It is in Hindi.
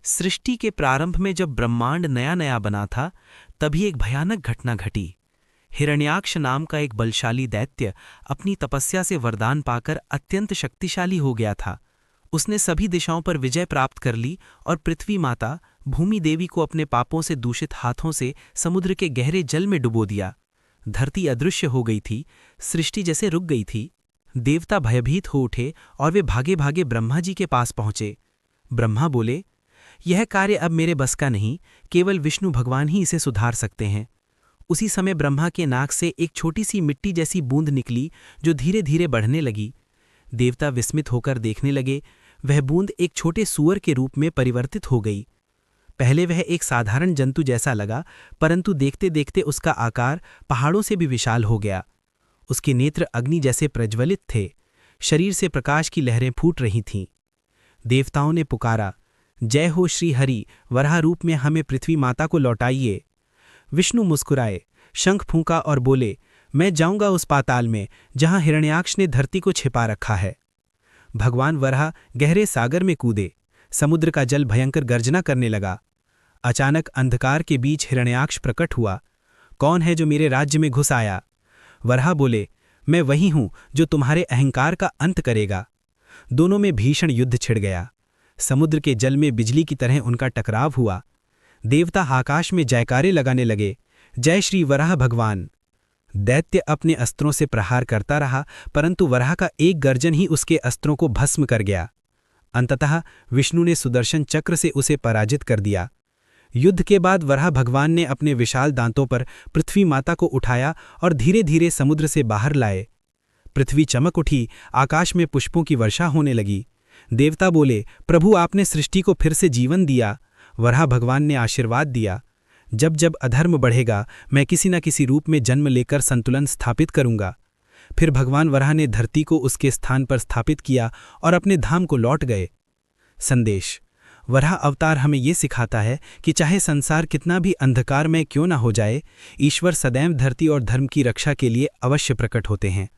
सृष्टि के प्रारंभ में जब ब्रह्मांड नया नया बना था, तभी एक भयानक घटना घटी। हिरण्याक्ष नाम का एक बलशाली दैत्य अपनी तपस्या से वरदान पाकर अत्यंत शक्तिशाली हो गया था। उसने सभी दिशाओं पर विजय प्राप्त कर ली और पृथ्वी माता भूमि देवी को अपने पापों से दूषित हाथों से समुद्र के गहरे जल में डुबो दिया। धरती अदृश्य हो गई थी, सृष्टि जैसे रुक गई थी। देवता भयभीत हो उठे और वे भागे भागे ब्रह्मा जी के पास पहुंचे। ब्रह्मा बोले, यह कार्य अब मेरे बस का नहीं, केवल विष्णु भगवान ही इसे सुधार सकते हैं। उसी समय ब्रह्मा के नाक से एक छोटी सी मिट्टी जैसी बूंद निकली, जो धीरे धीरे बढ़ने लगी। देवता विस्मित होकर देखने लगे। वह बूंद एक छोटे सूअर के रूप में परिवर्तित हो गई। पहले वह एक साधारण जंतु जैसा लगा, परंतु देखते देखते उसका आकार पहाड़ों से भी विशाल हो गया। उसके नेत्र अग्नि जैसे प्रज्वलित थे, शरीर से प्रकाश की लहरें फूट रही थीं। देवताओं ने पुकारा, जय हो श्री हरि, वराह रूप में हमें पृथ्वी माता को लौटाइए। विष्णु मुस्कुराए, शंख फूंका और बोले, मैं जाऊंगा उस पाताल में जहां हिरण्याक्ष ने धरती को छिपा रखा है। भगवान वराह गहरे सागर में कूदे। समुद्र का जल भयंकर गर्जना करने लगा। अचानक अंधकार के बीच हिरण्याक्ष प्रकट हुआ। कौन है जो मेरे राज्य में घुस आया? वराह बोले, मैं वही हूं जो तुम्हारे अहंकार का अंत करेगा। दोनों में भीषण युद्ध छिड़ गया। समुद्र के जल में बिजली की तरह उनका टकराव हुआ। देवता आकाश में जयकारे लगाने लगे, जय श्री वराह भगवान। दैत्य अपने अस्त्रों से प्रहार करता रहा, परंतु वराह का एक गर्जन ही उसके अस्त्रों को भस्म कर गया। अंततः विष्णु ने सुदर्शन चक्र से उसे पराजित कर दिया। युद्ध के बाद वराह भगवान ने अपने विशाल दांतों पर पृथ्वी माता को उठाया और धीरे धीरे समुद्र से बाहर लाए। पृथ्वी चमक उठी, आकाश में पुष्पों की वर्षा होने लगी। देवता बोले, प्रभु आपने सृष्टि को फिर से जीवन दिया। वराह भगवान ने आशीर्वाद दिया, जब जब अधर्म बढ़ेगा मैं किसी न किसी रूप में जन्म लेकर संतुलन स्थापित करूंगा। फिर भगवान वराह ने धरती को उसके स्थान पर स्थापित किया और अपने धाम को लौट गए। संदेश: वराह अवतार हमें ये सिखाता है कि चाहे संसार कितना भी अंधकारमय क्यों न हो जाए, ईश्वर सदैव धरती और धर्म की रक्षा के लिए अवश्य प्रकट होते हैं।